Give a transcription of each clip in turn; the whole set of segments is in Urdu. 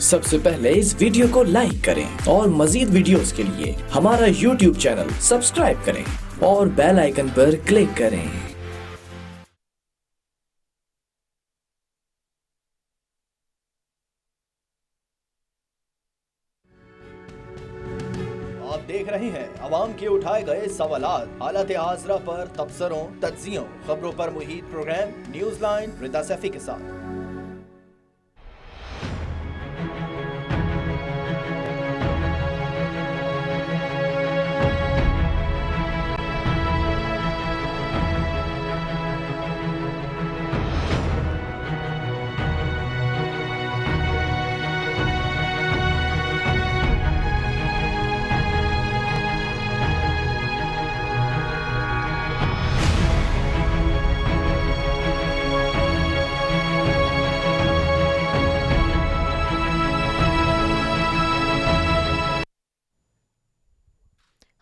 سب سے پہلے اس ویڈیو کو لائک کریں اور مزید ویڈیوز کے لیے ہمارا YouTube چینل سبسکرائب کریں اور بیل آئیکن پر کلک کریں۔ آپ دیکھ رہے ہیں عوام کے اٹھائے گئے سوالات، حالات حاضرہ پر تبصروں، تجزیوں، خبروں پر محیط پروگرام نیوز لائن رضا سیفی کے ساتھ۔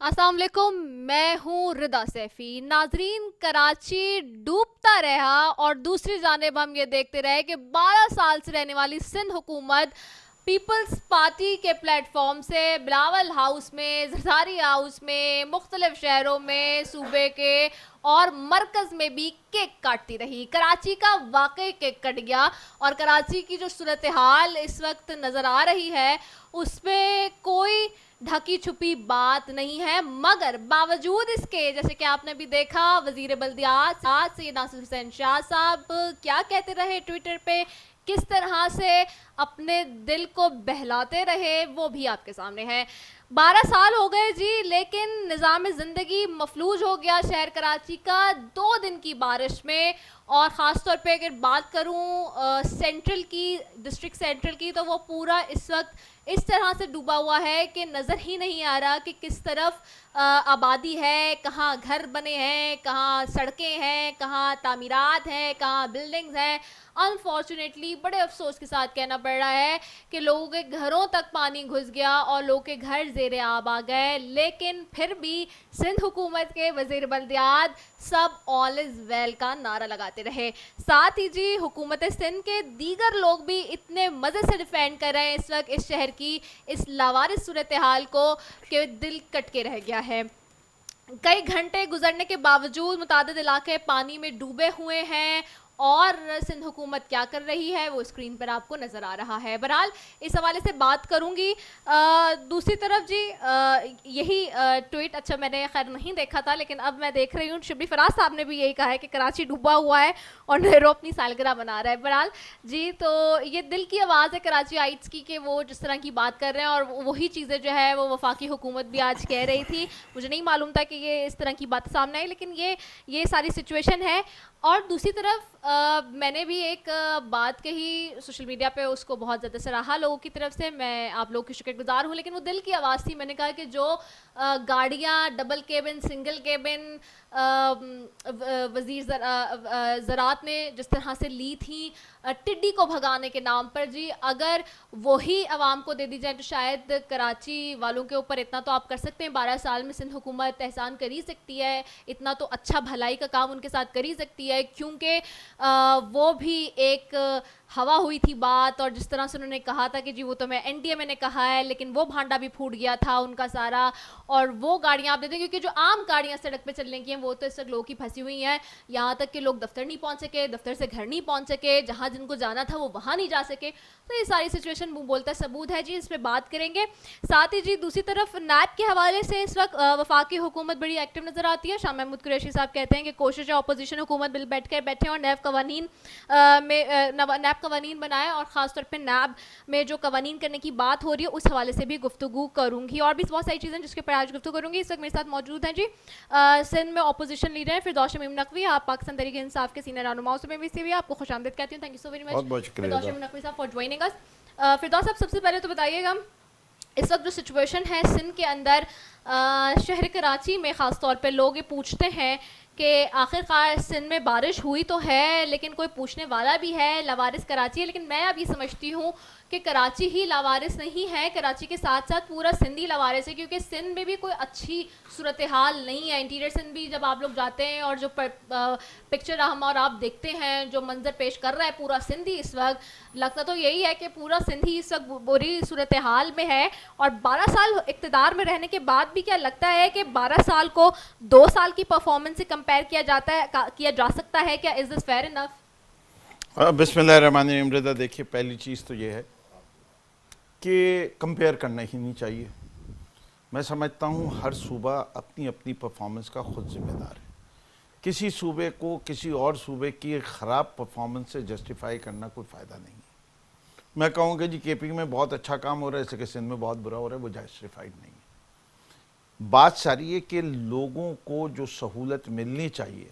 السلام علیکم، میں ہوں رضا سیفی۔ ناظرین، کراچی ڈوبتا رہا اور دوسری جانب ہم یہ دیکھتے رہے کہ 12 سال سے رہنے والی سندھ حکومت پیپلز پارٹی کے پلیٹ فارم سے بلاول ہاؤس میں، زرداری ہاؤس میں، مختلف شہروں میں، صوبے کے اور مرکز میں بھی کیک کاٹتی رہی۔ کراچی کا واقعی کیک کٹ گیا اور کراچی کی جو صورتحال اس وقت نظر آ رہی ہے اس میں کوئی ڈھکی چھپی بات نہیں ہے، مگر باوجود اس کے، جیسے کہ آپ نے بھی دیکھا، وزیر بلدیات سید ناصر حسین شاہ صاحب کیا کہتے رہے ٹویٹر پہ، کس طرح سے اپنے دل کو بہلاتے رہے، وہ بھی آپ کے سامنے ہے۔ 12 سال ہو گئے جی، لیکن نظام زندگی مفلوج ہو گیا شہر کراچی کا 2 دن کی بارش میں، اور خاص طور پہ اگر بات کروں سینٹرل کی، ڈسٹرکٹ سینٹرل کی، تو وہ پورا اس وقت اس طرح سے ڈوبا ہوا ہے کہ نظر ہی نہیں آ رہا کہ کس طرف آبادی ہے، کہاں گھر بنے ہیں، کہاں سڑکیں ہیں، کہاں تعمیرات ہیں، کہاں بلڈنگز ہیں۔ انفارچونیٹلی بڑے افسوس کے ساتھ کہنا پڑ رہا ہے کہ لوگوں کے گھروں تک پانی گھس گیا اور لوگوں کے گھر زیر آب آ گئے، لیکن پھر بھی سندھ حکومت کے وزیر بلدیات سب آل از ویل کا نعرہ لگاتے رہے۔ ساتھ ہی جی حکومت سندھ کے دیگر لوگ بھی اتنے مزے سے ڈیفینڈ کر رہے ہیں اس وقت اس شہر کی اس لاوارث صورتحال کو کہ دل کٹ کے رہ گیا ہے۔ کئی گھنٹے گزرنے کے باوجود متعدد علاقے پانی میں ڈوبے ہوئے ہیں اور سندھ حکومت کیا کر رہی ہے وہ اسکرین پر آپ کو نظر آ رہا ہے۔ بہرحال اس حوالے سے بات کروں گی۔ دوسری طرف جی یہی ٹویٹ، اچھا میں نے خیر نہیں دیکھا تھا لیکن اب میں دیکھ رہی ہوں، شبلی فراز صاحب نے بھی یہی کہا ہے کہ کراچی ڈوبا ہوا ہے اور نیرو اپنی سالگرہ منا رہا ہے۔ بہرحال جی تو یہ دل کی آواز ہے کراچی آئٹس کی کہ وہ جس طرح کی بات کر رہے ہیں، اور وہی چیزیں جو ہے وہ وفاقی حکومت بھی آج کہہ رہی تھی۔ مجھے نہیں معلوم تھا کہ یہ اس طرح کی بات سامنے آئی، لیکن یہ ساری سچویشن ہے۔ اور دوسری طرف میں نے بھی ایک بات کہی سوشل میڈیا پہ، اس کو بہت زیادہ سراہا لوگوں کی طرف سے، میں آپ لوگوں کی شکر گزار ہوں، لیکن وہ دل کی آواز تھی۔ میں نے کہا کہ جو گاڑیاں ڈبل کیبن، سنگل کیبن وزیر زراعت نے جس طرح سے لی تھیں ٹڈی کو بھگانے کے نام پر، جی اگر وہی عوام کو دے دی جائے تو شاید کراچی والوں کے اوپر اتنا تو آپ کر سکتے ہیں۔ 12 سال میں سندھ حکومت احسان کر ہی سکتی ہے، اتنا تو اچھا بھلائی کا کام ان کے ساتھ کر ہی سکتی ہے، کیونکہ وہ بھی ایک ہوا ہوئی تھی بات، اور جس طرح سے انہوں نے کہا تھا کہ جی وہ تو میں این ڈی اے میں نے کہا ہے، لیکن وہ بھانڈا بھی پھوٹ گیا تھا ان کا سارا، اور وہ گاڑیاں آپ دیتے ہیں کیونکہ جو عام گاڑیاں سڑک پہ چلنے کی ہیں وہ تو اس وقت لوگوں کی پھنسی ہوئی ہیں، یہاں تک کہ لوگ دفتر نہیں پہنچ سکے، دفتر سے گھر نہیں پہنچ سکے، جہاں جن کو جانا تھا وہ وہاں نہیں جا سکے۔ تو یہ ساری سچویشن منہ بولتا ثبوت ہے جی، اس پہ بات کریں گے۔ ساتھ ہی جی دوسری طرف نیب کے حوالے سے اس وقت وفاقی حکومت بڑی ایکٹیو نظر آتی ہے۔ شاہ محمود قریشی صاحب کہتے ہیں کہ کوشش ہے اپوزیشن حکومت بل بیٹھے اور نیب قوانین بنائے، اور خاص طور پہ نیب میں جو قوانین کرنے کی بات ہو رہی ہے اس حوالے سے بھی گفتگو کروں گی، اور بھی بہت ساری چیزیں جس کے پر آج گفتگو کروں گی۔ اس وقت میرے ساتھ موجود ہیں جی سندھ میں اپوزیشن لیڈر ہیں فردوس شمیم نقوی، آپ پاکستان تحریک انصاف کے سینئر رہنما میں بھی سے، آپ کو خوش آمدید کہتی ہوں۔ Thank you so very much Firdous Shamim Naqvi صاحب فار جوائننگ اس۔ فردوس صاحب سب سے پہلے تو بتائیے گا اس وقت جو سچویشن ہے سندھ کے اندر، شہر کراچی میں خاص طور پہ لوگ یہ پوچھتے ہیں کہ آخرکار سندھ میں بارش ہوئی تو ہے لیکن کوئی پوچھنے والا بھی ہے، لاوارث کراچی ہے. لیکن میں اب یہ سمجھتی ہوں کہ کراچی ہی لاوارث نہیں ہے، کراچی کے ساتھ ساتھ پورا سندھ ہی لاوارث ہے، کیونکہ سندھ میں بھی کوئی اچھی صورتحال نہیں ہے. انٹیریئر سندھ بھی جب آپ لوگ جاتے ہیں اور جو پکچر ہم اور آپ دیکھتے ہیں، جو منظر پیش کر رہا ہے پورا سندھ ہی اس وقت، لگتا تو یہی ہے کہ پورا سندھ ہی اس وقت بری صورتحال میں ہے. اور 12 سال اقتدار میں رہنے کے بعد بھی کیا لگتا ہے کہ 12 سال کو 2 سال کی پرفارمنس سے کمپیئر کیا جا سکتا ہے؟ کیا از دس فیئر انف؟ بسم اللہ الرحمن الرحیم. رضا دیکھیے، پہلی چیز تو یہ ہے کہ کمپیئر کرنا ہی نہیں چاہیے. میں سمجھتا ہوں ہر صوبہ اپنی اپنی پرفارمنس کا خود ذمہ دار ہے. کسی صوبے کو کسی اور صوبے کی خراب پرفارمنس سے جسٹیفائی کرنا کوئی فائدہ نہیں ہے. میں کہوں کہ جی کے پی میں بہت اچھا کام ہو رہا ہے، اس کہ سندھ میں بہت برا ہو رہا ہے، وہ جسٹیفائیڈ نہیں ہے. بات ساری ہے کہ لوگوں کو جو سہولت ملنی چاہیے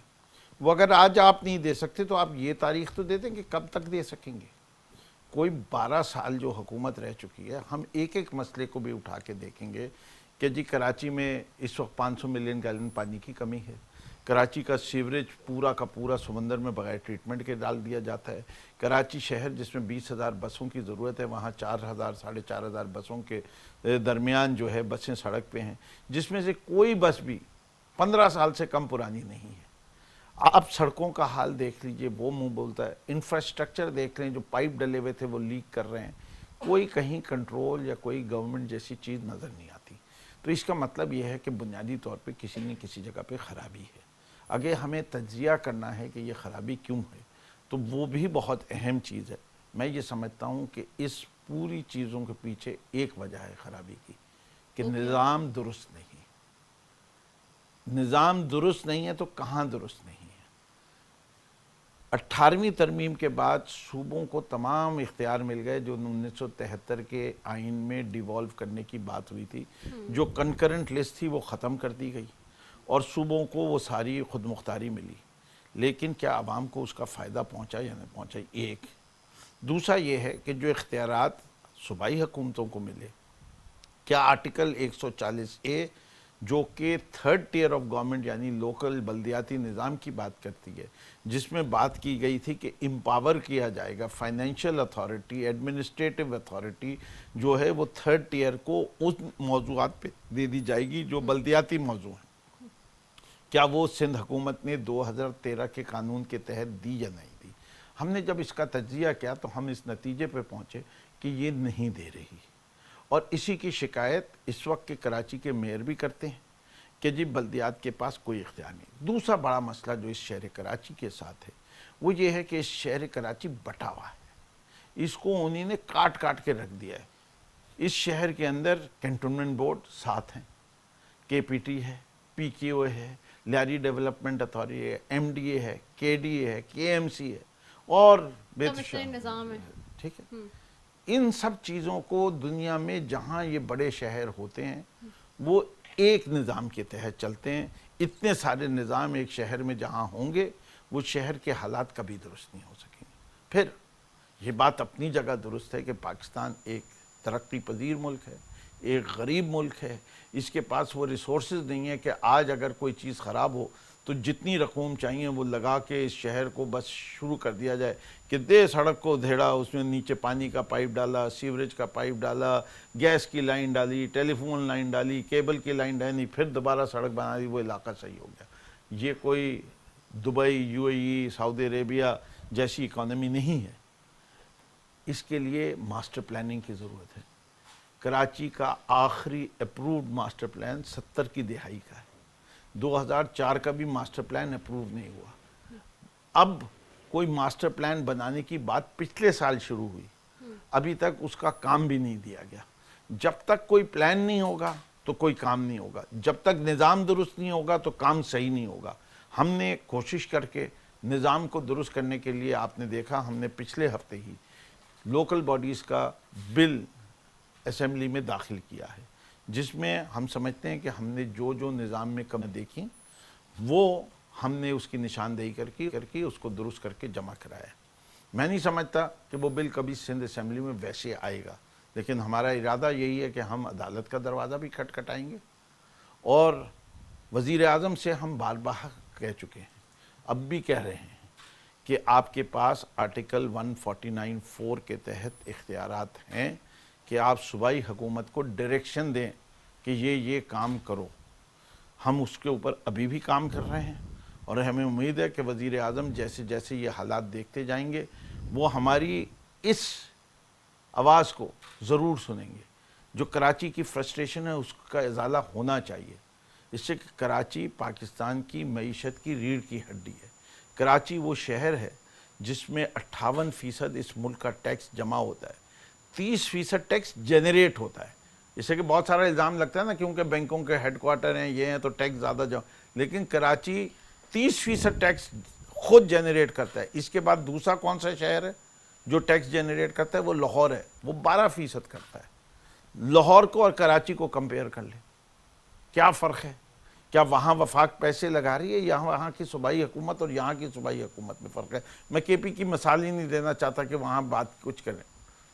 وہ اگر آج آپ نہیں دے سکتے تو آپ یہ تاریخ تو دے دیں کہ کب تک دے سکیں گے. کوئی 12 سال جو حکومت رہ چکی ہے، ہم ایک ایک مسئلے کو بھی اٹھا کے دیکھیں گے کہ جی کراچی میں اس وقت 500 ملین گیلن پانی کی کمی ہے. کراچی کا سیوریج پورا کا پورا سمندر میں بغیر ٹریٹمنٹ کے ڈال دیا جاتا ہے. کراچی شہر جس میں 20,000 بسوں کی ضرورت ہے، وہاں 4,000 4,500 بسوں کے درمیان جو ہے بسیں سڑک پہ ہیں، جس میں سے کوئی بس بھی 15 سال سے کم پرانی نہیں ہے. آپ سڑکوں کا حال دیکھ لیجئے، وہ منہ بولتا ہے. انفراسٹرکچر دیکھ لیں، جو پائپ ڈلے ہوئے تھے وہ لیک کر رہے ہیں. کوئی کہیں کنٹرول یا کوئی گورنمنٹ جیسی چیز نظر نہیں آتی. تو اس کا مطلب یہ ہے کہ بنیادی طور پہ کسی نہ کسی جگہ پہ خرابی ہے. اگر ہمیں تجزیہ کرنا ہے کہ یہ خرابی کیوں ہے تو وہ بھی بہت اہم چیز ہے. میں یہ سمجھتا ہوں کہ اس پوری چیزوں کے پیچھے ایک وجہ ہے خرابی کی، کہ نظام درست نہیں. نظام درست نہیں ہے تو کہاں درست نہیں ہے. 18ویں ترمیم کے بعد صوبوں کو تمام اختیار مل گئے جو 1973 کے آئین میں ڈیوالو کرنے کی بات ہوئی تھی. جو کنکرنٹ لسٹ تھی وہ ختم کر دی گئی اور صوبوں کو وہ ساری خود مختاری ملی. لیکن کیا عوام کو اس کا فائدہ پہنچا یا نہیں پہنچا؟ ایک. دوسرا یہ ہے کہ جو اختیارات صوبائی حکومتوں کو ملے، کیا آرٹیکل 140A جو کہ 3rd tier آف گورنمنٹ یعنی لوکل بلدیاتی نظام کی بات کرتی ہے، جس میں بات کی گئی تھی کہ امپاور کیا جائے گا فائنینشیل اتھارٹی، ایڈمنسٹریٹو اتھارٹی جو ہے وہ 3rd tier کو اس موضوعات پہ دے دی جائے گی جو بلدیاتی موضوع ہیں. کیا وہ سندھ حکومت نے 2013 کے قانون کے تحت دی یا نہیں دی؟ ہم نے جب اس کا تجزیہ کیا تو ہم اس نتیجے پہ پہنچے کہ یہ نہیں دے رہی. اور اسی کی شکایت اس وقت کے کراچی کے میئر بھی کرتے ہیں کہ جی بلدیات کے پاس کوئی اختیار نہیں. دوسرا بڑا مسئلہ جو اس شہر کراچی کے ساتھ ہے وہ یہ ہے کہ اس شہر کراچی بٹا ہوا ہے. اس کو انہوں نے کاٹ کاٹ کے رکھ دیا ہے. اس شہر کے اندر کینٹونمنٹ بورڈ 7 ہیں، KPT ہے، PQA ہے، لیاری ڈیولپمنٹ اتھارٹی ہے، MDA ہے، KDA ہے، KMC ہے اور نظام ہے. ٹھیک ہے. ان سب چیزوں کو دنیا میں جہاں یہ بڑے شہر ہوتے ہیں وہ ایک نظام کے تحت چلتے ہیں. اتنے سارے نظام ایک شہر میں جہاں ہوں گے وہ شہر کے حالات کبھی درست نہیں ہو سکیں گے. پھر یہ بات اپنی جگہ درست ہے کہ پاکستان ایک ترقی پذیر ملک ہے، ایک غریب ملک ہے. اس کے پاس وہ ریسورسز نہیں ہے کہ آج اگر کوئی چیز خراب ہو تو جتنی رقوم چاہیے وہ لگا کے اس شہر کو بس شروع کر دیا جائے کہ دے سڑک کو دھیڑا، اس میں نیچے پانی کا پائپ ڈالا، سیوریج کا پائپ ڈالا، گیس کی لائن ڈالی، ٹیلی فون لائن ڈالی، کیبل کی لائن ڈالی، پھر دوبارہ سڑک بنا دی، وہ علاقہ صحیح ہو گیا. یہ کوئی دبئی، UAE، سعودی عربیہ جیسی اکانومی نہیں ہے. اس کے لیے ماسٹر پلاننگ کی ضرورت ہے. کراچی کا آخری اپرووڈ ماسٹر پلان 70 کی دہائی کا ہے. 2004 کا بھی ماسٹر پلان اپروو نہیں ہوا. اب کوئی ماسٹر پلان بنانے کی بات پچھلے سال شروع ہوئی، ابھی تک اس کا کام بھی نہیں دیا گیا. جب تک کوئی پلان نہیں ہوگا تو کوئی کام نہیں ہوگا. جب تک نظام درست نہیں ہوگا تو کام صحیح نہیں ہوگا. ہم نے کوشش کر کے نظام کو درست کرنے کے لیے، آپ نے دیکھا ہم نے پچھلے ہفتے ہی لوکل باڈیز کا بل اسمبلی میں داخل کیا ہے، جس میں ہم سمجھتے ہیں کہ ہم نے جو نظام میں کمی دیکھی وہ ہم نے اس کی نشاندہی کر کے اس کو درست کر کے جمع کرایا. میں نہیں سمجھتا کہ وہ بل کبھی سندھ اسمبلی میں ویسے آئے گا، لیکن ہمارا ارادہ یہی ہے کہ ہم عدالت کا دروازہ بھی کھٹکھٹائیں گے اور وزیر اعظم سے ہم بار بار کہہ چکے ہیں، اب بھی کہہ رہے ہیں کہ آپ کے پاس آرٹیکل 149(4) کے تحت اختیارات ہیں کہ آپ صوبائی حکومت کو ڈائریکشن دیں کہ یہ کام کرو. ہم اس کے اوپر ابھی بھی کام کر رہے ہیں اور ہمیں امید ہے کہ وزیر اعظم جیسے جیسے یہ حالات دیکھتے جائیں گے وہ ہماری اس آواز کو ضرور سنیں گے. جو کراچی کی فرسٹریشن ہے اس کا ازالہ ہونا چاہیے. اس سے کہ کراچی پاکستان کی معیشت کی ریڑھ کی ہڈی ہے. کراچی وہ شہر ہے جس میں 58% اس ملک کا ٹیکس جمع ہوتا ہے، 30% ٹیکس جنریٹ ہوتا ہے. اس سے کہ بہت سارا الزام لگتا ہے نا کیونکہ بینکوں کے ہیڈ کوارٹر ہیں یہ ہیں تو ٹیکس زیادہ جمع، لیکن کراچی 30% ٹیکس خود جنریٹ کرتا ہے. اس کے بعد دوسرا کون سا شہر ہے جو ٹیکس جنریٹ کرتا ہے؟ وہ لاہور ہے، وہ 12% کرتا ہے. لاہور کو اور کراچی کو کمپیئر کر لیں، کیا فرق ہے؟ کیا وہاں وفاق پیسے لگا رہی ہے یا وہاں کی صوبائی حکومت اور یہاں کی صوبائی حکومت میں فرق ہے؟ میں کے پی کی مثال ہی نہیں دینا چاہتا کہ وہاں بات کچھ کریں.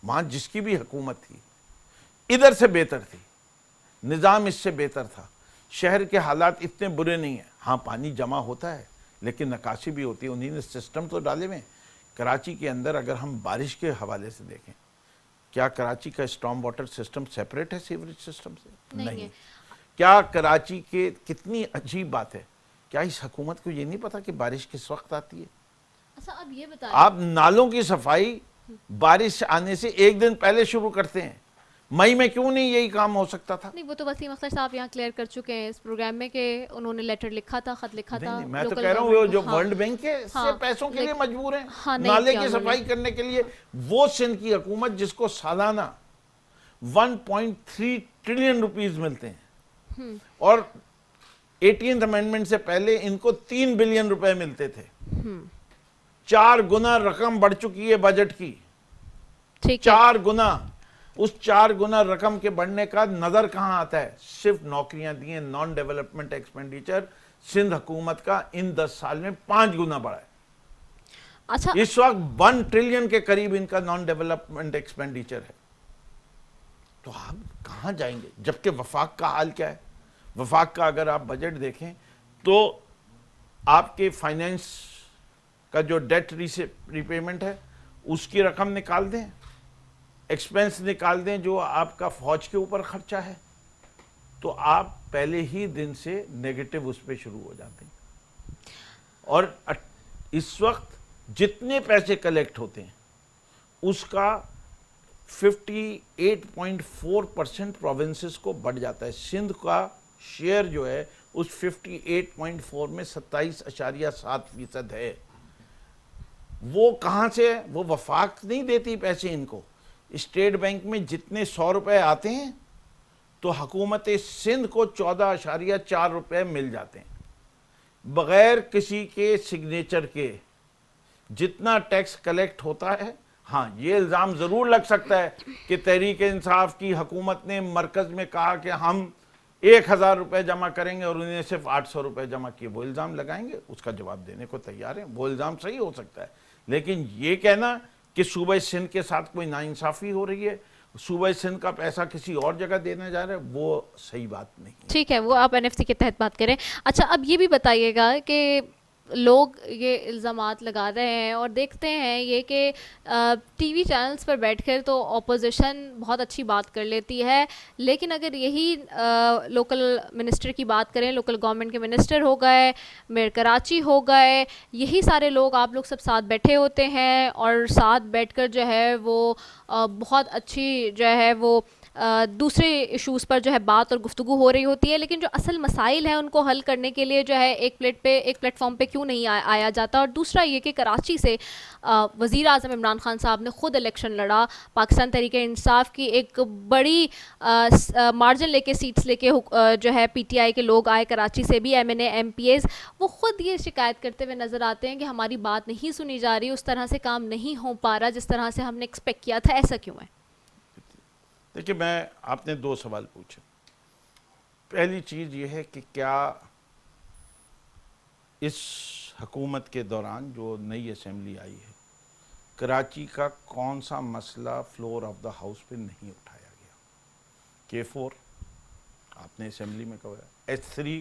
وہاں جس کی بھی حکومت تھی ادھر سے بہتر تھی، نظام اس سے بہتر تھا. شہر کے حالات اتنے برے نہیں ہیں. ہاں پانی جمع ہوتا ہے لیکن نکاسی بھی ہوتی ہے، انہی نے سسٹم تو ڈالے ہوئے. کراچی کے اندر اگر ہم بارش کے حوالے سے دیکھیں، کیا کراچی کا اسٹارم واٹر سسٹم سیپریٹ ہے سیوریج سسٹم سے؟ نہیں ہے. کیا کراچی کے کتنی عجیب بات ہے، کیا اس حکومت کو یہ نہیں پتا کہ بارش کس وقت آتی ہے؟ اچھا اب یہ بتائیں، آپ نالوں کی صفائی بارش آنے سے ایک دن پہلے شروع کرتے ہیں. مئی میں کیوں نہیں یہی کام ہو سکتا تھا؟ نہیں وہ تو وسیم اختر صاحب یہاں کلیئر کر چکے ہیں اس پروگرام میں کہ انہوں نے لیٹر لکھا تھا، خط لکھا تھا. میں تو کہہ رہا ہوں وہ جو ورلڈ بینک کے سے پیسوں کے لیے مجبور ہیں نالے کی صفائی کرنے کے لیے. وہ سندھ کی حکومت جس کو سالانہ 1.3 ٹریلین روپیز ملتے ہیں اور 18th امینڈمنٹ سے پہلے ان کو 3 بلین روپے ملتے تھے، 4 گنا رقم بڑھ چکی ہے بجٹ کی. 4 گنا. اس 4 گنا رقم کے بڑھنے کا نظر کہاں آتا ہے؟ صرف نوکریاں دی ہیں. نان ڈیولپمنٹ ایکسپینڈیچر سندھ حکومت کا ان 10 سال میں 5 گنا بڑھا ہے. اچھا اس وقت 1 ٹریلین کے قریب ان کا نان ڈیولپمنٹ ایکسپینڈیچر ہے. تو آپ کہاں جائیں گے؟ جبکہ وفاق کا حال کیا ہے؟ وفاق کا اگر آپ بجٹ دیکھیں تو آپ کے فائنینس کا جو ڈیٹ ریپیمنٹ ہے اس کی رقم نکال دیں، ایکسپینس نکال دیں جو آپ کا فوج کے اوپر خرچہ ہے، تو آپ پہلے ہی دن سے نیگیٹو اس پہ شروع ہو جاتے ہیں. اور اس وقت جتنے پیسے کلیکٹ ہوتے ہیں اس کا 58.4% پروونسز کو بڑھ جاتا ہے. سندھ کا شیئر جو ہے اس 58.4 میں 27.7% ہے. وہ کہاں سے ہے؟ وہ وفاق نہیں دیتی پیسے ان کو. اسٹیٹ بینک میں جتنے 100 روپے آتے ہیں تو حکومت سندھ کو 14.4 روپے مل جاتے ہیں بغیر کسی کے سگنیچر کے. جتنا ٹیکس کلیکٹ ہوتا ہے، ہاں یہ الزام ضرور لگ سکتا ہے کہ تحریک انصاف کی حکومت نے مرکز میں کہا کہ ہم 1000 روپے جمع کریں گے اور انہیں صرف 800 روپے جمع کیے. وہ الزام لگائیں گے، اس کا جواب دینے کو تیار ہیں. وہ الزام صحیح ہو سکتا ہے، لیکن یہ کہنا کہ صوبہ سندھ کے ساتھ کوئی ناانصافی ہو رہی ہے، صوبہ سندھ کا پیسہ کسی اور جگہ دینے جا رہے ہیں، وہ صحیح بات نہیں. ٹھیک ہے، وہ آپ این ایف سی کے تحت بات کریں. اچھا اب یہ بھی بتائیے گا کہ لوگ یہ الزامات لگا رہے ہیں اور دیکھتے ہیں یہ کہ ٹی وی چینلز پر بیٹھ کر تو اپوزیشن بہت اچھی بات کر لیتی ہے، لیکن اگر یہی لوکل منسٹر کی بات کریں، لوکل گورنمنٹ کے منسٹر ہو گئے، میئر کراچی ہو گئے، یہی سارے لوگ آپ لوگ سب ساتھ بیٹھے ہوتے ہیں اور ساتھ بیٹھ کر جو ہے وہ بہت اچھی جو ہے وہ دوسرے ایشوز پر جو ہے بات اور گفتگو ہو رہی ہوتی ہے، لیکن جو اصل مسائل ہیں ان کو حل کرنے کے لیے جو ہے ایک پلیٹ فارم پہ کیوں نہیں آیا جاتا. اور دوسرا یہ کہ کراچی سے وزیر اعظم عمران خان صاحب نے خود الیکشن لڑا، پاکستان تحریک انصاف کی ایک بڑی مارجن لے کے سیٹس لے کے جو ہے پی ٹی آئی کے لوگ آئے کراچی سے بھی، M N A M P As, وہ خود یہ شکایت کرتے ہوئے نظر آتے ہیں کہ ہماری بات نہیں سنی جا رہی، اس طرح سے کام نہیں ہو پا رہا جس طرح سے ہم نے ایکسپیکٹ کیا تھا. ایسا کیوں ہے؟ دیکھیں، آپ نے 2 سوال پوچھے. پہلی چیز یہ ہے کہ کیا اس حکومت کے دوران جو نئی اسمبلی آئی ہے، کراچی کا کون سا مسئلہ فلور آف دا ہاؤس پہ نہیں اٹھایا گیا؟ K4 آپ نے اسمبلی میں کہا، H3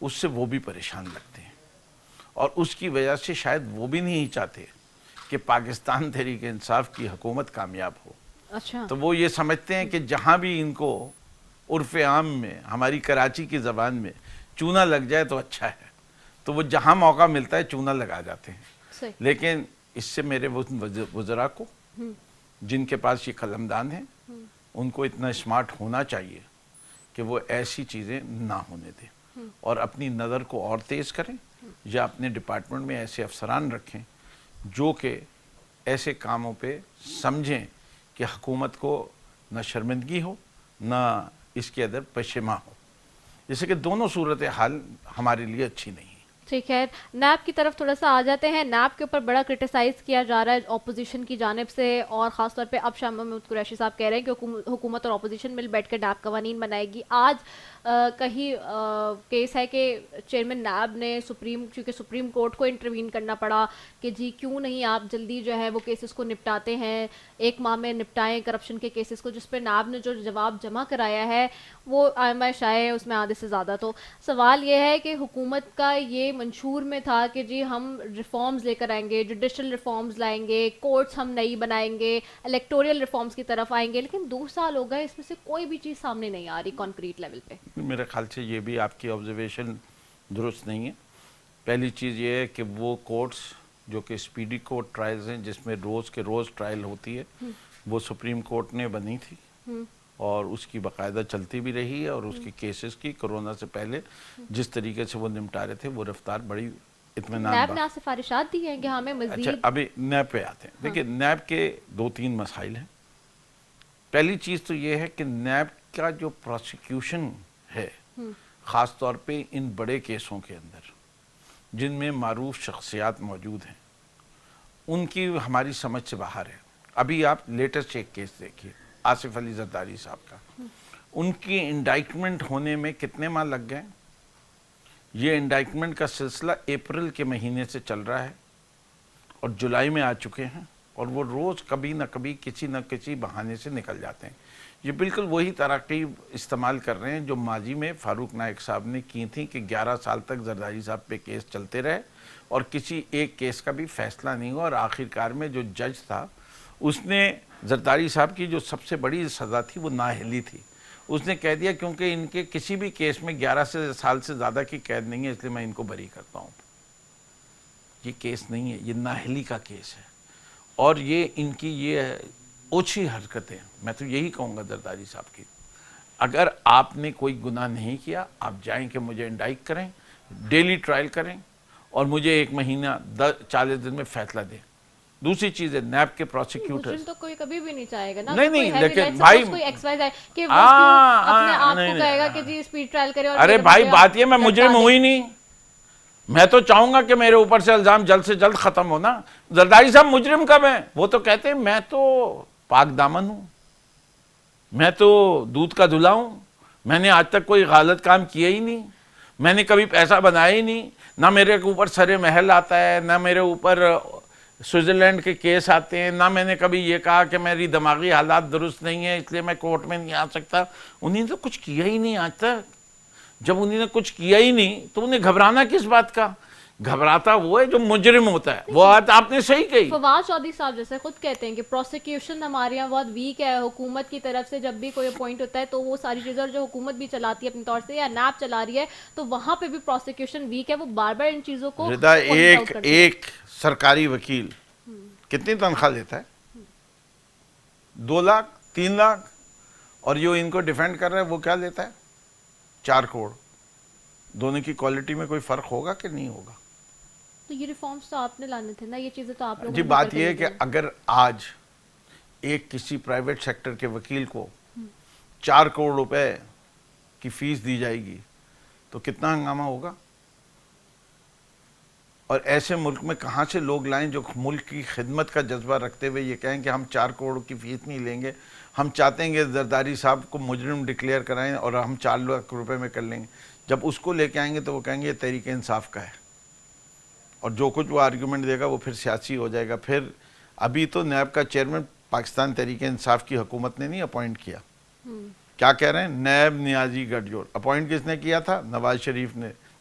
اس سے وہ بھی پریشان لگتے ہیں، اور اس کی وجہ سے شاید وہ بھی نہیں چاہتے کہ پاکستان تحریک انصاف کی حکومت کامیاب ہو۔ اچھا، تو وہ یہ سمجھتے ہیں کہ جہاں بھی ان کو عرف عام میں، ہماری کراچی کی زبان میں چونا لگ جائے تو اچھا ہے، تو وہ جہاں موقع ملتا ہے چونا لگا جاتے ہیں۔ صحیح، لیکن اس سے میرے وزراء کو، جن کے پاس یہ قلمدان ہیں، ان کو اتنا اسمارٹ ہونا چاہیے کہ وہ ایسی چیزیں نہ ہونے دیں، اور اپنی نظر کو اور تیز کریں، یا اپنے ڈپارٹمنٹ میں ایسے افسران رکھیں جو کہ ایسے کاموں پہ سمجھیں کہ حکومت کو نہ شرمندگی ہو نہ اس کے اندر پشیماں ہو، جیسے کہ دونوں صورتحال ہمارے لیے اچھی نہیں ہیں۔ ٹھیک ہے، نیب کی طرف تھوڑا سا آ جاتے ہیں۔ نیب کے اوپر بڑا کرٹیسائز کیا جا رہا ہے اپوزیشن کی جانب سے، اور خاص طور پہ اب شاہ محمود قریشی صاحب کہہ رہے ہیں کہ حکومت اور اپوزیشن مل بیٹھ کے نیب قوانین بنائے گی۔ آج کہیں کیس ہے کہ چیئرمین نیب نے چونکہ سپریم کورٹ کو انٹروین کرنا پڑا کہ جی کیوں نہیں آپ جلدی جو ہے وہ کیسز کو نپٹاتے ہیں، 1 ماہ میں نپٹائیں کرپشن کے کیسز کو، جس پہ نیب نے جو جواب جمع کرایا ہے وہ شائع اس میں آدھے سے زیادہ۔ تو سوال یہ ہے کہ حکومت کا یہ منشور میں تھا کہ جی ہم ریفارمز لے کر آئیں گے، جوڈیشل ریفارمز لائیں گے، کورٹس ہم نئی بنائیں گے، الیکٹوریل ریفارمز کی طرف آئیں گے، لیکن 2 سال ہو گئے، اس میں سے کوئی بھی چیز سامنے نہیں آ رہی کانکریٹ لیول پہ۔ میرے خیال سے یہ بھی آپ کی آبزرویشن درست نہیں ہے۔ پہلی چیز یہ ہے کہ وہ کورٹس جو کہ اسپیڈی کورٹ ٹرائلز ہیں، جس میں روز کے روز ٹرائل ہوتی ہے، وہ سپریم کورٹ نے بنی تھی، اور اس کی باقاعدہ چلتی بھی رہی ہے، اور اس کی کیسز کی کورونا سے پہلے جس طریقے سے وہ نمٹا رہے تھے وہ رفتار بڑی اطمینان نیب نے سفارشات دی ہیں کہ ہمیں اچھا، مزید۔ ابھی نیب پہ آتے ہیں۔ دیکھیں، نیب کے 2-3 مسائل ہیں۔ پہلی چیز تو یہ ہے کہ نیب کا جو پروسیکیوشن ہے، خاص طور پہ ان بڑے کیسوں کے اندر جن میں معروف شخصیات موجود ہیں، ان کی ہماری سمجھ سے باہر ہے۔ ابھی آپ لیٹسٹ ایک کیس دیکھیے، آصف علی زرداری صاحب کا، ان کی انڈائٹمنٹ ہونے میں کتنے ماہ لگ گئے؟ یہ انڈائٹمنٹ کا سلسلہ اپریل کے مہینے سے چل رہا ہے، اور جولائی میں آ چکے ہیں، اور وہ روز کبھی نہ کبھی کسی نہ کسی بہانے سے نکل جاتے ہیں۔ یہ بالکل وہی تراکیب استعمال کر رہے ہیں جو ماضی میں فاروق نائک صاحب نے کی تھیں، کہ 11 سال تک زرداری صاحب پہ کیس چلتے رہے اور کسی ایک کیس کا بھی فیصلہ نہیں ہوا، اور آخرکار میں جو جج تھا اس نے زرداری صاحب کی جو سب سے بڑی سزا تھی وہ نااہلی تھی، اس نے کہہ دیا کیونکہ ان کے کسی بھی کیس میں 11 سال سے زیادہ کی قید نہیں ہے، اس لیے میں ان کو بری کرتا ہوں۔ یہ کیس نہیں ہے، یہ نااہلی کا کیس ہے، اور یہ ان کی یہ اوچھی حرکتیں، میں تو یہی کہوں گا زرداری صاحب کی، اگر آپ نے کوئی گناہ نہیں کیا، آپ جائیں کہ مجھے انڈائٹ کریں، ڈیلی ٹرائل کریں، اور مجھے 1 مہینہ 40 دن میں فیصلہ دیں۔ دوسری چیز ہے، نیب کے پروسیکیوٹر مجرم تو کوئی کبھی بھی نہیں چاہے گا نا، نہیں، کوئی لیکن heavy light بھائی، suppose کوئی XYZ کہ وہ اپنے آپ کو کہے گا کہ جی اسپیڈ ٹرائل کرے، اور ارے بھائی بات یہ میں مجرم ہوں ہی نہیں، میں تو چاہوں گا کہ میرے اوپر سے الزام جلد سے جلد ختم ہونا۔ زرداری صاحب مجرم کب ہیں؟ وہ تو کہتے ہیں میں تو پاک دامن ہوں، میں تو دودھ کا دھلا ہوں، میں نے آج تک کوئی غلط کام کیا ہی نہیں، میں نے کبھی پیسہ بنایا ہی نہیں، نہ میرے اوپر سر محل آتا ہے، نہ میرے اوپر سوئٹزرلینڈ کے کیس آتے ہیں، نہ میں نے کبھی یہ کہا کہ میری دماغی حالات درست نہیں ہیں اس لیے میں کورٹ میں نہیں آ سکتا۔ انہیں تو کچھ کیا ہی نہیں آج تک۔ جب انہیں نے کچھ کیا ہی نہیں تو انہیں گھبرانا کس بات کا؟ گھبراتا وہ ہے جو مجرم ہوتا ہے۔ وہ بات آپ نے صحیح کہی۔ فواد چودھری صاحب جیسے خود کہتے ہیں کہ پروسیکیوشن ہمارے یہاں بہت ویک ہے، حکومت کی طرف سے جب بھی کوئی اپوائنٹ ہوتا ہے تو وہ ساری چیزیں، اور جو حکومت بھی چلاتی ہے اپنے طور سے یا نیب چلا رہی ہے تو وہاں پہ بھی پروسیکیوشن ویک ہے، وہ بار بار ان چیزوں کو رضا، point out کرتے ہیں۔ ایک سرکاری وکیل کتنی تنخواہ لیتا ہے؟ 2 لاکھ 3 لاکھ، اور جو ان کو ڈیفینڈ کر رہا ہے وہ کیا لیتا ہے؟ 4 کروڑ۔ دونوں کی کوالٹی میں کوئی فرق ہوگا کہ نہیں ہوگا؟ تو یہ ریفارمز تو آپ نے لانے تھے نا، یہ چیزیں تو آپ لوگوں جی، نے بات کر کے یہ ہے لے کہ دی۔ اگر آج ایک کسی پرائیویٹ سیکٹر کے وکیل کو 4 کروڑ روپے کی فیس دی جائے گی تو کتنا ہنگامہ ہوگا؟ اور ایسے ملک میں کہاں سے لوگ لائیں جو ملک کی خدمت کا جذبہ رکھتے ہوئے یہ کہیں کہ ہم 4 کروڑ کی فیس نہیں لیں گے، ہم چاہتے ہیں کہ زرداری صاحب کو مجرم ڈکلیئر کرائیں اور ہم 4 لاکھ روپے میں کر لیں گے۔ جب اس کو لے کے آئیں گے تو وہ کہیں گے یہ تحریک انصاف کا ہے، اور جو کچھ وہ آرگیومنٹ دے گا وہ پھر سیاسی ہو جائے گا۔ پھر ابھی تو نیب کا چیئرمین پاکستان تحریک انصاف کی حکومت نے نہیں اپوائنٹ کیا، کیا کہہ رہے ہیں؟ نیب نیازی گٹھ جوڑ۔ اپوائنٹ کس نے کیا تھا؟ نواز شریف نے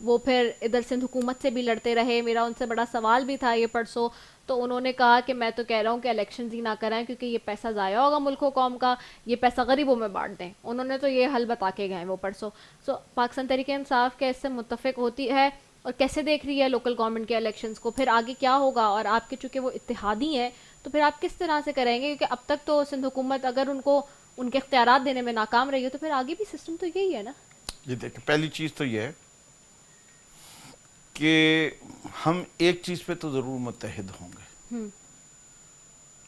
وہ پھر ادھر سندھ حکومت سے بھی لڑتے رہے. میرا ان سے بڑا سوال بھی تھا یہ پرسوں, تو انہوں نے کہا کہ میں تو کہہ رہا ہوں کہ الیکشنز ہی نہ کرائیں کیونکہ یہ پیسہ ضائع ہوگا ملک و قوم کا, یہ پیسہ غریبوں میں بانٹ دیں. انہوں نے تو یہ حل بتا کے گئے وہ پرسوں. سو پاکستان تحریک انصاف کیا اس سے متفق ہوتی ہے اور کیسے دیکھ رہی ہے لوکل گورنمنٹ کے الیکشنز کو, پھر آگے کیا ہوگا؟ اور آپ کے چونکہ وہ اتحادی ہیں تو پھر آپ کس طرح سے کریں گے؟ کیونکہ اب تک تو سندھ حکومت اگر ان کو ان کے اختیارات دینے میں ناکام رہی ہے تو پھر آگے بھی سسٹم تو یہی ہے نا. جی دیکھیں, پہلی چیز تو یہ ہے کہ ہم ایک چیز پہ تو ضرور متحد ہوں گے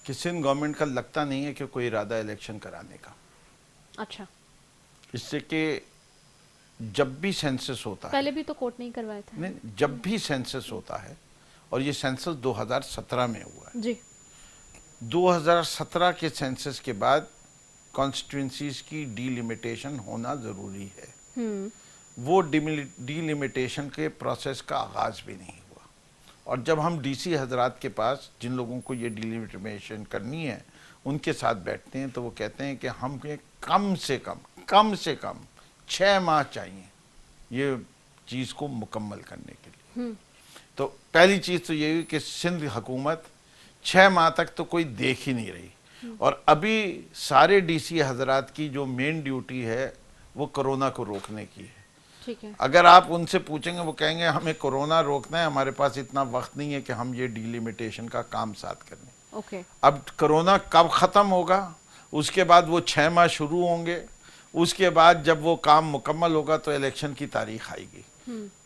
کہ سندھ گورنمنٹ کا لگتا نہیں ہے کہ کوئی ارادہ الیکشن کرانے کا. اچھا, اس سے کہ جب بھی سینسس ہوتا ہے, پہلے بھی تو کوٹ نہیں کروائے تھے. نہیں, جب بھی سینسس ہوتا ہے, اور یہ سینسس 2017 میں ہوا ہے, جی 2017 کے سینسس کے بعد کانسٹیٹوئنسیز کی ڈی لیمیٹیشن ہونا ضروری ہے. وہ ڈی لیمیٹیشن کے پروسیس کا آغاز بھی نہیں ہوا, اور جب ہم ڈی سی حضرات کے پاس جن لوگوں کو یہ ڈی لیمیٹیشن کرنی ہے ان کے ساتھ بیٹھتے ہیں تو وہ کہتے ہیں کہ ہمیں کم سے کم 6 ماہ چاہیے یہ چیز کو مکمل کرنے کے لیے. تو پہلی چیز تو یہ کہ سندھ حکومت 6 ماہ تک تو کوئی دیکھ ہی نہیں رہی, اور ابھی سارے ڈی سی حضرات کی جو مین ڈیوٹی ہے وہ کرونا کو روکنے کی ہے. ٹھیک ہے, اگر آپ ان سے پوچھیں گے وہ کہیں گے ہمیں کرونا روکنا ہے, ہمارے پاس اتنا وقت نہیں ہے کہ ہم یہ ڈی لیمیٹیشن کا کام ساتھ کریں. اوکے, اب کرونا کب ختم ہوگا, اس کے بعد وہ 6 ماہ شروع ہوں گے, اس کے بعد جب وہ کام مکمل ہوگا تو الیکشن کی تاریخ آئے گی.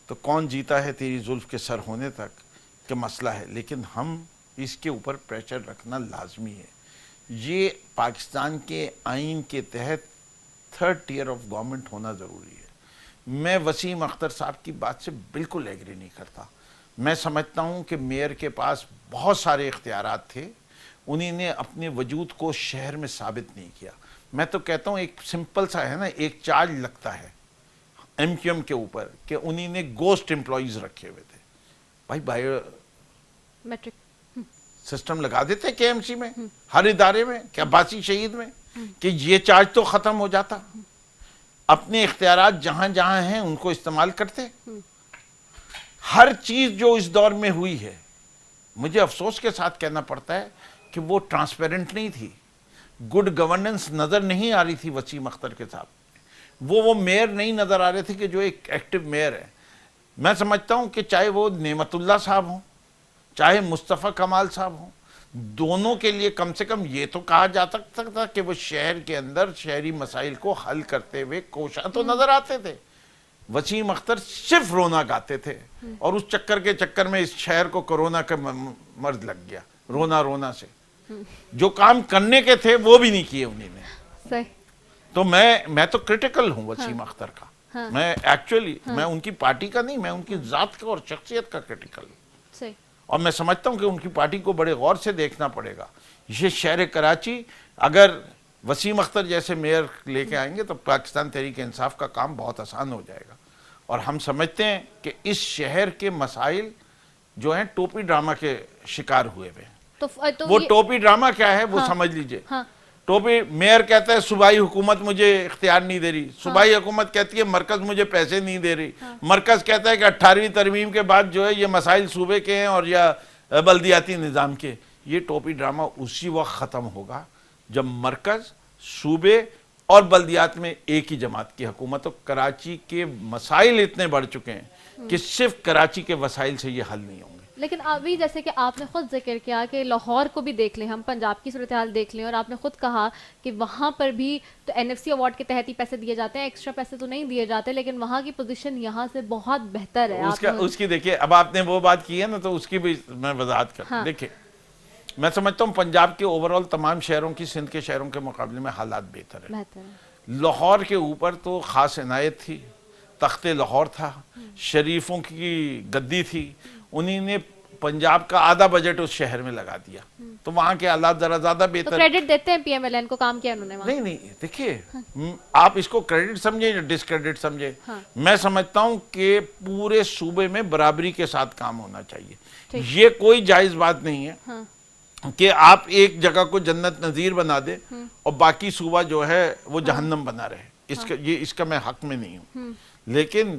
تو کون جیتا ہے تیری زلف کے سر ہونے تک کہ مسئلہ ہے, لیکن ہم اس کے اوپر پریشر رکھنا لازمی ہے. یہ پاکستان کے آئین کے تحت 3rd ٹیئر آف گورنمنٹ ہونا ضروری ہے. میں وسیم اختر صاحب کی بات سے بالکل ایگری نہیں کرتا. میں سمجھتا ہوں کہ میئر کے پاس بہت سارے اختیارات تھے, انہی نے اپنے وجود کو شہر میں ثابت نہیں کیا. میں تو کہتا ہوں ایک سمپل سا ہے نا, ایک چارج لگتا ہے ایم کیو ایم کے اوپر کہ انہی نے گوسٹ امپلائیز رکھے ہوئے تھے. بھائی بایو میٹرک سسٹم لگا دیتے کے ایم سی میں, ہر ادارے میں, کیا باسی شہید میں, کہ یہ چارج تو ختم ہو جاتا. اپنے اختیارات جہاں جہاں ہیں ان کو استعمال کرتے. ہر چیز جو اس دور میں ہوئی ہے, مجھے افسوس کے ساتھ کہنا پڑتا ہے کہ وہ ٹرانسپیرنٹ نہیں تھی. گڈ گورننس نظر نہیں آ رہی تھی وسیم اختر کے ساتھ. وہ میئر نہیں نظر آ رہے تھے کہ جو ایک ایکٹیو میئر ہے. میں سمجھتا ہوں کہ چاہے وہ نعمت اللہ صاحب ہوں, چاہے مصطفیٰ کمال صاحب ہوں, دونوں کے لیے کم سے کم یہ تو کہا جا سکتا تھا کہ وہ شہر کے اندر شہری مسائل کو حل کرتے ہوئے کوشاں تو نظر آتے تھے. وسیم اختر صرف رونا گاتے تھے, اور اس چکر میں اس شہر کو کورونا کا مرض لگ گیا رونا سے. جو کام کرنے کے تھے وہ بھی نہیں کیے انہوں نے. صحیح. تو میں تو کرٹیکل ہوں وسیم اختر کا. میں ایکچولی میں ان کی پارٹی کا نہیں, میں ان کی ذات کا اور شخصیت کا کرٹیکل ہوں. صحیح. اور میں سمجھتا ہوں کہ ان کی پارٹی کو بڑے غور سے دیکھنا پڑے گا. یہ شہر کراچی اگر وسیم اختر جیسے میئر لے کے آئیں گے تو پاکستان تحریک انصاف کا کام بہت آسان ہو جائے گا. اور ہم سمجھتے ہیں کہ اس شہر کے مسائل جو ہیں ٹوپی ڈرامہ کے شکار ہوئے ہوئے ہیں. وہ ٹوپی ڈرامہ کیا ہے وہ سمجھ لیجئے. ٹوپی میئر کہتا ہے صوبائی حکومت مجھے اختیار نہیں دے رہی, صوبائی حکومت کہتی ہے مرکز مجھے پیسے نہیں دے رہی, مرکز کہتا ہے کہ 18ویں ترمیم کے بعد جو ہے یہ مسائل صوبے کے ہیں اور یا بلدیاتی نظام کے. یہ ٹوپی ڈرامہ اسی وقت ختم ہوگا جب مرکز, صوبے اور بلدیات میں ایک ہی جماعت کی حکومت ہو. کراچی کے مسائل اتنے بڑھ چکے ہیں کہ صرف کراچی کے وسائل سے یہ حل نہیں ہوں گے. لیکن ابھی جیسے کہ آپ نے خود ذکر کیا کہ لاہور کو بھی دیکھ لیں, ہم پنجاب کی صورتحال دیکھ لیں, اور آپ نے خود کہا کہ وہاں پر بھی تو این ایف سی ایوارڈ کے تحت ہی پیسے دیے جاتے ہیں, ایکسٹرا پیسے تو نہیں دیے جاتے, لیکن وہاں کی پوزیشن یہاں سے بہت بہتر ہے. اس کی دیکھیے, اب آپ نے وہ بات کی ہے نا تو اس کی بھی میں وضاحت کرتا. دیکھیں میں سمجھتا ہوں پنجاب کے اوورال تمام شہروں کی سندھ کے شہروں کے مقابلے میں حالات بہتر ہیں. لاہور کے اوپر تو خاص عنایت تھی, تخت لاہور تھا, شریفوں کی گدی تھی, انہی نے پنجاب کا آدھا بجٹ اس شہر میں لگا دیا, تو وہاں کے حالات ذرا زیادہ بہتر. کریڈٹ دیتے ہیں پی ایم ایل این کو, کام کیا انہوں نے وہاں. نہیں دیکھیے, آپ اس کو کریڈٹ سمجھیں یا ڈسکریڈٹ سمجھیں, میں سمجھتا ہوں کہ پورے صوبے میں برابری کے ساتھ کام ہونا چاہیے. یہ کوئی جائز بات نہیں ہے کہ آپ ایک جگہ کو جنت نظیر بنا دے اور باقی صوبہ جو ہے وہ جہنم بنا رہے. اس کا میں حق میں نہیں ہوں, لیکن